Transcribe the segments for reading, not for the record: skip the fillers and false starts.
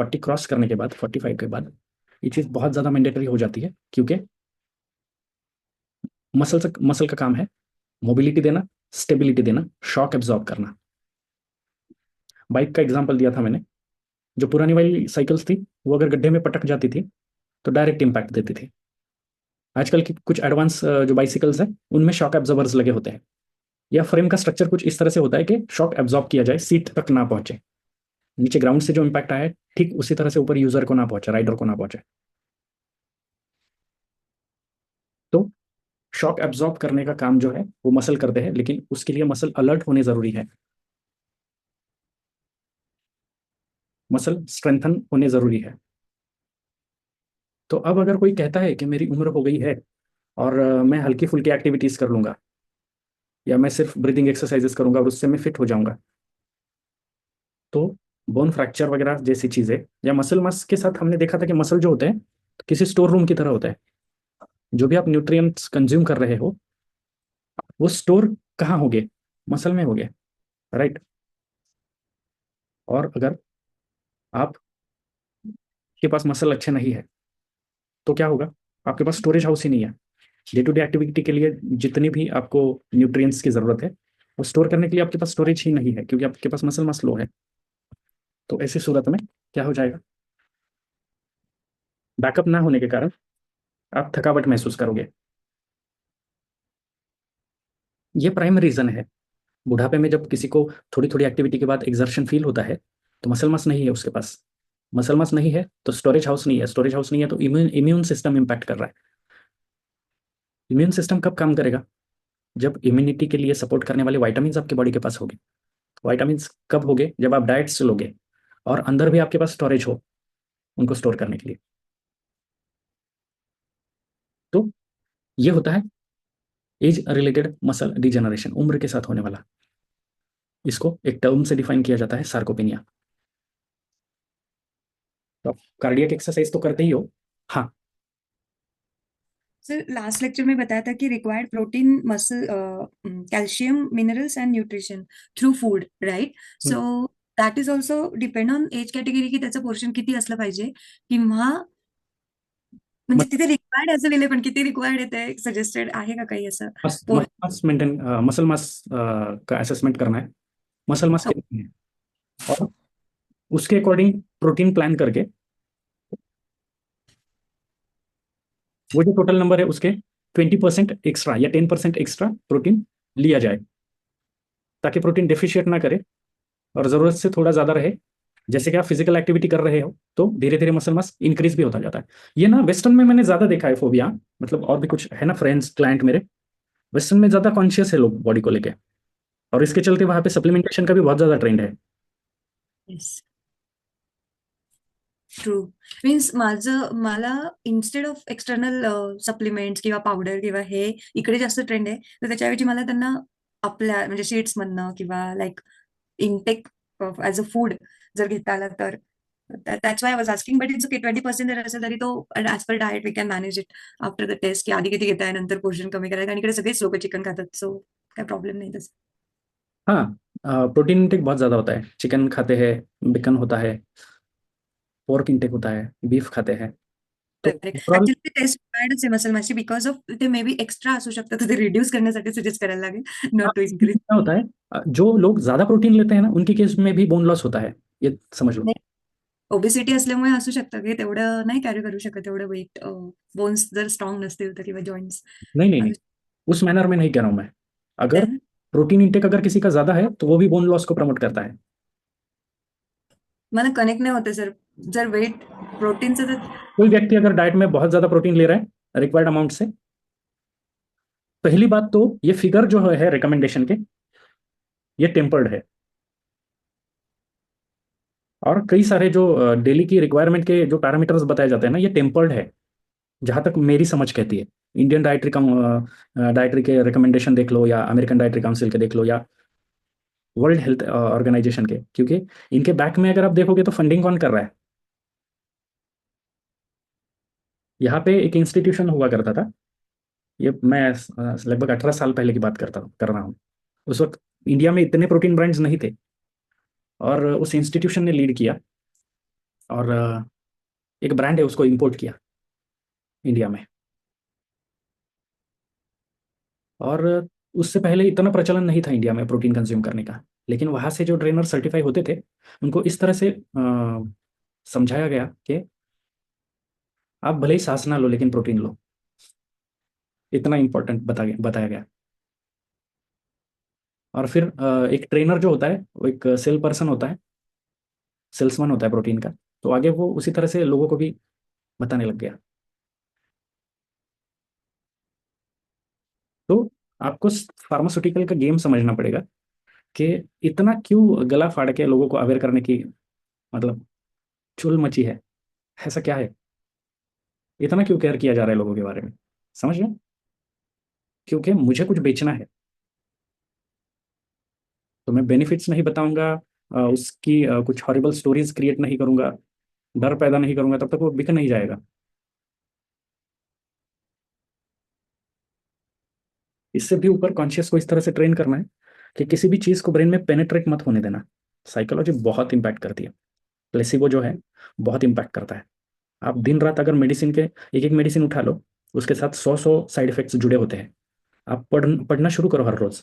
40 cross करने के बाद, 45 के बाद ये चीज़ बहुत ज़्यादा मैंडेटरी हो जाती है, क्योंकि मसल का काम है मोबिलिटी देना, स्टेबिलिटी देना, शॉक एब्जॉर्ब करना। बाइक का एग्जांपल दिया था मैंने। जो पुरानी वाली साइकिल्स थी वो अगर गड्ढे में पटक जाती थी तो डायरेक्ट इम्पैक्ट देती थी। आजकल की कुछ एडवांस जो बाइसिकल्स हैं उनमें शॉक एब्जॉर्बर्स लगे होते हैं, या फ्रेम का स्ट्रक्चर कुछ इस तरह से होता है कि शॉक एब्जॉर्ब किया जाए, सीट तक ना पहुंचे, नीचे ग्राउंड से जो इम्पैक्ट आया है ठीक उसी तरह से ऊपर यूजर को ना पहुंचे, राइडर को ना पहुंचे। तो शॉक एब्जॉर्ब करने का काम जो है वो मसल करते हैं, लेकिन उसके लिए मसल अलर्ट होने जरूरी है, मसल स्ट्रेंथन होने जरूरी है। तो अब अगर कोई कहता है कि मेरी उम्र हो गई है और मैं हल्की फुल्की एक्टिविटीज कर लूंगा, या मैं सिर्फ ब्रीदिंग एक्सरसाइजेस करूंगा और उससे मैं फिट हो जाऊंगा, तो बोन फ्रैक्चर वगैरह जैसी चीजें, या मसल मास के साथ हमने देखा था कि मसल जो होते हैं किसी स्टोर रूम की तरह होता है। जो भी आप न्यूट्रिएंट्स कंज्यूम कर रहे हो वो स्टोर कहाँ होंगे? मसल में होंगे, राइट। और अगर आप के पास मसल अच्छे नहीं है तो क्या होगा? आपके पास स्टोरेज हाउस ही नहीं है। डे टू डे एक्टिविटी के लिए जितनी भी आपको न्यूट्रिएंट्स की जरूरत है वो स्टोर करने के लिए आपके पास स्टोरेज ही नहीं है, क्योंकि आपके पास मसल मास लो है। तो ऐसी सूरत में क्या हो जाएगा? बैकअप ना होने के कारण आप थकावट महसूस करोगे। ये प्राइम रीजन है। बुढ़ापे में जब किसी को थोड़ी थोड़ी एक्टिविटी के बाद एक्सर्शन फील होता है तो मसल मास नहीं है उसके पास। मसल मास नहीं है तो स्टोरेज हाउस नहीं है, स्टोरेज हाउस नहीं है तो इम्यून सिस्टम इंपैक्ट कर रहा है। इम्यून सिस्टम कब काम करेगा? जब इम्यूनिटी के लिए सपोर्ट करने वाले वाइटामिन आपके बॉडी के पास होंगे। वाइटामिन कब होंगे? जब आप डाइट से लोगे और अंदर भी आपके पास स्टोरेज हो उनको स्टोर करने के लिए। तो ये होता है एज रिलेटेड मसल डिजेनरेशन, उम्र के साथ होने वाला। इसको एक टर्म से डिफाइन किया जाता है, सार्कोपेनिया। तो आप कार्डियक एक्सरसाइज तो करते ही हो। हाँ। सर लास्ट लेक्चर में बताया था कि required protein muscle calcium minerals and nutrition through food right. Hmm, so that is also depend on age category की त्याचं पोर्शन किती असलं पाहिजे किंवा म्हणजे तिथे रिक्वायर्ड असं लिहिलंय पण किती रिक्वायर्ड येते सजेस्टेड आहे का काही असं muscle mass maintain, muscle mass का असेसमेंट करना है, मसल मास कितनी है, और उसके अकॉर्डिंग प्रोटीन प्लान करके वो जो टोटल नंबर है उसके 20% एक्स्ट्रा या 10% एक्स्ट्रा प्रोटीन लिया जाए, ताकि प्रोटीन डेफिशिएट ना करे और जरूरत से थोड़ा ज्यादा रहे। जैसे कि आप फिजिकल एक्टिविटी कर रहे हो तो धीरे धीरे मसल मास इंक्रीज भी होता जाता है। ये ना वेस्टर्न में मैंने ज्यादा देखा है फोबिया, मतलब और भी कुछ है ना फ्रेंड्स क्लाइंट मेरे, वेस्टर्न में ज्यादा कॉन्शियस है लोग बॉडी को लेके, और इसके चलते वहां पे सप्लीमेंटेशन का भी बहुत ज्यादा ट्रेंड है। ट्रू. मीन्स माझं मला इन्स्टेड ऑफ एक्सटर्नल सप्लिमेंट्स किंवा पावडर किंवा हे इकडे जास्त ट्रेंड आहे तर त्याच्याऐवजी मला त्यांना आपल्या म्हणजे शीट्स मधनं किंवा like intake as a food जर घेता आला तर that's why I was asking. But it's okay 20% जर असेल तरी तो as per diet we can manage it after the test की आधी किती घेताय नंतर पोर्शन कमी करायचं. आणि इकडे सगळेच लोक चिकन खातात सो काय प्रॉब्लेम नाही तसं. हाँ, प्रोटीन इंटेक बहुत ज्यादा होता है, चिकन खाते हैं, बिकन होता है, पोर्क इंटेक होता है, बीफ खाते हैं। तो करेक्ट. ओवरऑल ऍक्च्युली ते टेस्ट रिक्वायर्डच आहे मसल मासची बिकॉज ऑफ ते मे बी एक्स्ट्रा असू शकतं तर ते रिड्यूस करण्यासाठी सजेस्ट करायला लागेल नॉट टू इन्क्रीज. क्या होता है, जो लोग ज्यादा प्रोटीन लेते हैं ना उनके केस में भी बोन लॉस होता है, ये समझ लो। ओबेसिटी असल्यामुळे असू शकतं की तेवढं नाही कॅरी करू शकत तेवढं वेट बोन्स जर स्ट्रॉंग नसतील तर किंवा जॉईंट्स. नहीं नहीं नहीं, उस मैनर में नहीं कह रहा हूं मैं। अगर प्रोटीन इंटेक अगर किसी का ज्यादा है तो वो भी बोन लॉस को प्रमोट करता है। मला कनेक्ट नाही होते सर जर वेट प्रोटीनचं तर. कोई व्यक्ति अगर डाइट में बहुत ज्यादा प्रोटीन ले रहा है रिक्वायर्ड अमाउंट से, पहली बात तो ये फिगर जो है रिकमेंडेशन के, ये टेम्पर्ड है। और कई सारे जो डेली की रिक्वायरमेंट के जो पैरामीटर्स बताए जाते हैं ना, ये टेम्पर्ड है, जहां तक मेरी समझ कहती है। इंडियन डाइटरी के रिकमेंडेशन देख लो, या अमेरिकन डाइटरी काउंसिल के देख लो, या वर्ल्ड हेल्थ ऑर्गेनाइजेशन के, क्योंकि इनके बैक में अगर आप देखोगे तो फंडिंग कौन कर रहा है। यहाँ पे एक इंस्टीट्यूशन हुआ करता था, ये मैं लगभग 18 साल पहले की बात कर रहा हूँ। उस वक्त इंडिया में इतने प्रोटीन ब्रांड्स नहीं थे, और उस इंस्टीट्यूशन ने लीड किया और एक ब्रांड है, उसको इंपोर्ट किया इंडिया में। और उससे पहले इतना प्रचलन नहीं था इंडिया में प्रोटीन कंज्यूम करने का। लेकिन वहाँ से जो ट्रेनर सर्टिफाई होते थे, उनको इस तरह से समझाया गया कि आप भले ही सांस ना लो लेकिन प्रोटीन लो। इतना इंपॉर्टेंट बताया गया। और फिर एक ट्रेनर जो होता है वो एक सेल पर्सन होता है, सेल्समैन होता है प्रोटीन का। तो आगे वो उसी तरह से लोगों को भी बताने लग गया। तो आपको फार्मास्यूटिकल का गेम समझना पड़ेगा कि इतना क्यों गला फाड़ के लोगों को अवेयर करने की मतलब चुल मची है। ऐसा क्या है, इतना क्यों केयर किया जा रहा है लोगों के बारे में। समझ रहे हैं? क्योंकि मुझे कुछ बेचना है, तो मैं बेनिफिट्स नहीं बताऊंगा, उसकी कुछ हॉरिबल स्टोरीज क्रिएट नहीं करूंगा, डर पैदा नहीं करूंगा, तब तक वो बिक नहीं जाएगा। इससे भी ऊपर कॉन्शियस को इस तरह से ट्रेन करना है कि किसी भी चीज़ को ब्रेन में पेनेट्रेट मत होने देना। साइकोलॉजी बहुत इंपैक्ट करती है। प्लेसिबो जो है बहुत इंपैक्ट करता है। आप दिन रात अगर मेडिसिन के एक एक मेडिसिन उठा लो, उसके साथ 100 साइड इफेक्ट्स जुड़े होते हैं। आप पढ़ना शुरू करो हर रोज।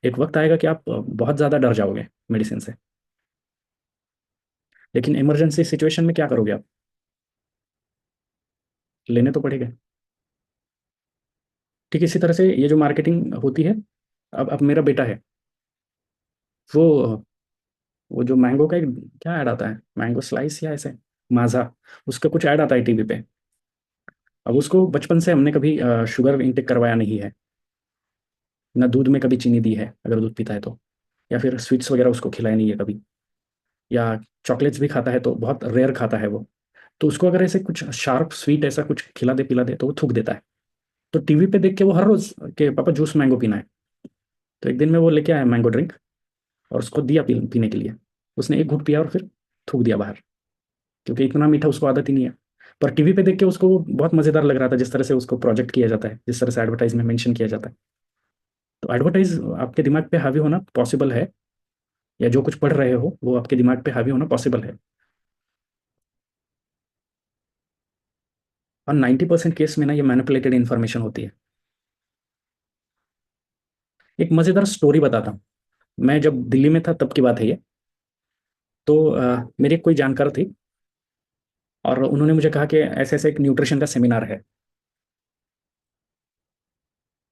एक वक्त आएगा कि आप बहुत ज़्यादा डर जाओगे मेडिसिन से। लेकिन इमरजेंसी सिचुएशन में क्या करोगे आप? लेने तो पड़ेगा। ठीक इसी तरह से ये जो मार्केटिंग होती है, अब मेरा बेटा है, वो वो जो मैंगो का एक क्या ऐड आता है, मैंगो स्लाइस या ऐसे माजा, उसका कुछ ऐड आता है टीवी पे। अब उसको बचपन से हमने कभी शुगर इंटेक करवाया नहीं है, ना दूध में कभी चीनी दी है अगर दूध पीता है तो, या फिर स्वीट्स वगैरह उसको खिलाया नहीं है कभी, या चॉकलेट्स भी खाता है तो बहुत रेयर खाता है वो। तो उसको अगर ऐसे कुछ शार्प स्वीट ऐसा कुछ खिला दे पिला दे तो वो थूक देता है। तो टीवी पे देख के वो हर रोज के पापा जूस मैंगो पीना है। तो एक दिन में वो लेके आया मैंगो ड्रिंक और उसको दिया पीने के लिए। उसने एक घूंट पिया और फिर थूक दिया बाहर, क्योंकि इतना मीठा उसको आदत ही नहीं है। पर टीवी पे देख के उसको वो बहुत मजेदार लग रहा था, जिस तरह से उसको प्रोजेक्ट किया जाता है, जिस तरह से एडवर्टाइज में मेंशन किया जाता है। तो एडवर्टाइज आपके दिमाग पे हावी होना पॉसिबल है, या जो कुछ पढ़ रहे हो वो आपके दिमाग पे हावी होना पॉसिबल है। और 90% केस में ना ये मैनिपुलेटेड इन्फॉर्मेशन होती है। एक मजेदार स्टोरी बताता हूँ। मैं जब दिल्ली में था तब की बात है ये। तो मेरी कोई जानकार थी, और उन्होंने मुझे कहा कि ऐसे ऐसे एक न्यूट्रिशन का सेमिनार है,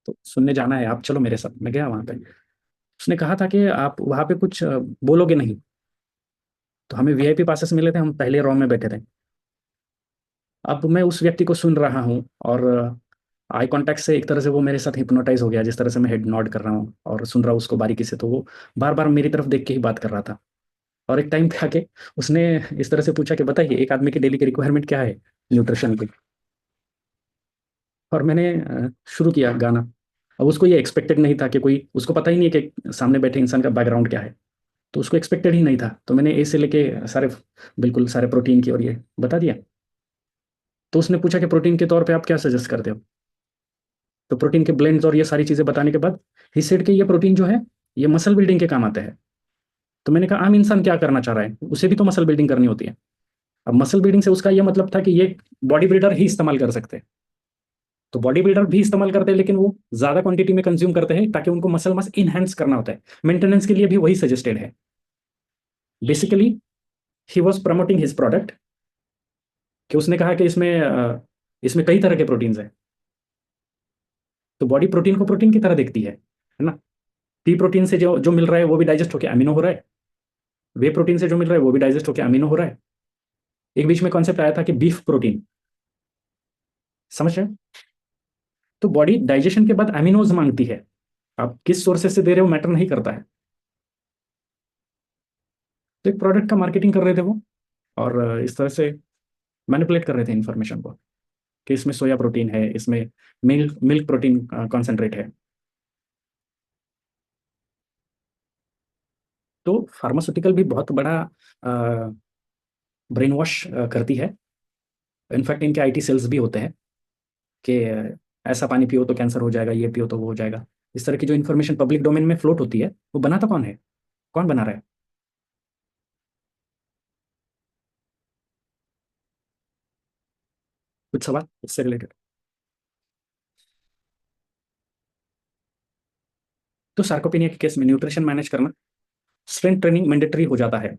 तो सुनने जाना है, आप चलो मेरे साथ। मैं गया वहाँ पे। उसने कहा था कि आप वहाँ पे कुछ बोलोगे नहीं। तो हमें वीआईपी पासेस मिले थे, हम पहले रो में बैठे थे। अब मैं उस व्यक्ति को सुन रहा हूँ, और आई कांटेक्ट से एक तरह से वो मेरे साथ हिप्नोटाइज हो गया, जिस तरह से मैं हेड नॉड कर रहा हूँ और सुन रहा हूँ उसको बारीकी से। तो वो बार बार मेरी तरफ देख के ही बात कर रहा था। और एक टाइम पे आके उसने इस तरह से पूछा कि बताइए एक आदमी की डेली की रिक्वायरमेंट क्या है न्यूट्रिशन की। और मैंने शुरू किया गाना। अब उसको ये एक्सपेक्टेड नहीं था कि कोई, उसको पता ही नहीं है कि सामने बैठे इंसान का बैकग्राउंड क्या है। तो उसको एक्सपेक्टेड ही नहीं था, तो मैंने ए से लेके सारे, बिल्कुल सारे प्रोटीन की और ये बता दिया। तो उसने पूछा कि प्रोटीन के तौर पे आप क्या सजेस्ट करते हो। तो प्रोटीन के ब्लेंड्स और ये सारी चीज़ें बताने के बाद ही सेड कि ये प्रोटीन जो है ये मसल बिल्डिंग के काम आते हैं। तो मैंने कहा आम इंसान क्या करना चाह रहा है, उसे भी तो मसल बिल्डिंग करनी होती है। अब मसल बिल्डिंग से उसका यह मतलब था कि ये बॉडी बिल्डर ही इस्तेमाल कर सकते हैं। तो बॉडी बिल्डर भी इस्तेमाल करते हैं, लेकिन वो ज्यादा क्वांटिटी में कंज्यूम करते हैं ताकि उनको मसल मास इनहेंस करना होता है। मेंटेनेंस के लिए भी वही सजेस्टेड है। Basically he was promoting his product, कि उसने कहा कि इसमें कई तरह के प्रोटीन्स हैं। तो बॉडी प्रोटीन को प्रोटीन की तरह देखती है ना। पी प्रोटीन से जो जो मिल रहा है वो भी डाइजेस्ट होकर अमीनो हो रहा है, वे प्रोटीन से जो मिल रहा है वो भी डाइजेस्ट होकर अमीनो हो रहा है। एक बीच में कॉन्सेप्ट आया था कि बीफ प्रोटीन, समझ रहे हैं? तो बॉडी डाइजेशन के बाद अमीनोज मांगती है। आप किस सोर्सेस से दे रहे हो मैटर नहीं करता है। तो एक प्रोडक्ट का मार्केटिंग कर रहे थे वो, और इस तरह से मैनिपुलेट कर रहे थे इन्फॉर्मेशन को, कि इसमें सोया प्रोटीन है, इसमें मिल्क मिल्क प्रोटीन कॉन्सेंट्रेट है। तो फार्मास्यूटिकल भी बहुत बड़ा ब्रेन वॉश करती है। इनफैक्ट इनके आईटी सेल्स भी होते हैं कि ऐसा पानी पियो तो कैंसर हो जाएगा, ये पियो तो वो हो जाएगा। इस तरह की जो इन्फॉर्मेशन पब्लिक डोमेन में फ्लोट होती है, वो बनाता कौन है, कौन बना रहा है? कुछ सवाल इससे रिलेटेड? तो सार्कोपेनिया के केस में न्यूट्रिशन मैनेज करना, स्ट्रेंथ ट्रेनिंग मैंडेटरी हो जाता है।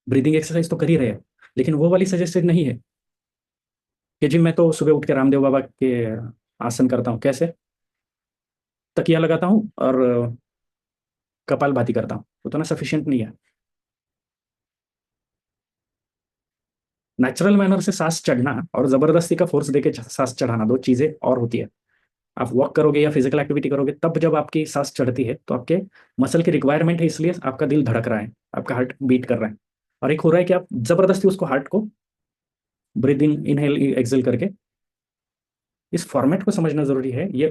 ब्रीदिंग एक्सरसाइज तो कर ही रहे हैं, लेकिन वो वाली सजेस्टेड नहीं है कि जी मैं तो सुबह उठ के रामदेव बाबा के आसन करता हूँ। कैसे? तकिया लगाता हूँ और कपालभाति करता हूँ, उतना सफिशिएंट नहीं है। नेचुरल मैनर से सांस चढ़ना और जबरदस्ती का फोर्स देके सांस चढ़ाना दो चीजें और होती है। आप वॉक करोगे या फिजिकल एक्टिविटी करोगे, तब जब आपकी सांस चढ़ती है तो आपके मसल की रिक्वायरमेंट है, इसलिए आपका दिल धड़क रहा है, आपका हार्ट बीट कर रहा है। और एक हो रहा है कि आप जबरदस्ती उसको, हार्ट को, ब्रीदिंग इनहेल एक्सेल करके, इस फॉर्मेट को समझना जरूरी है। ये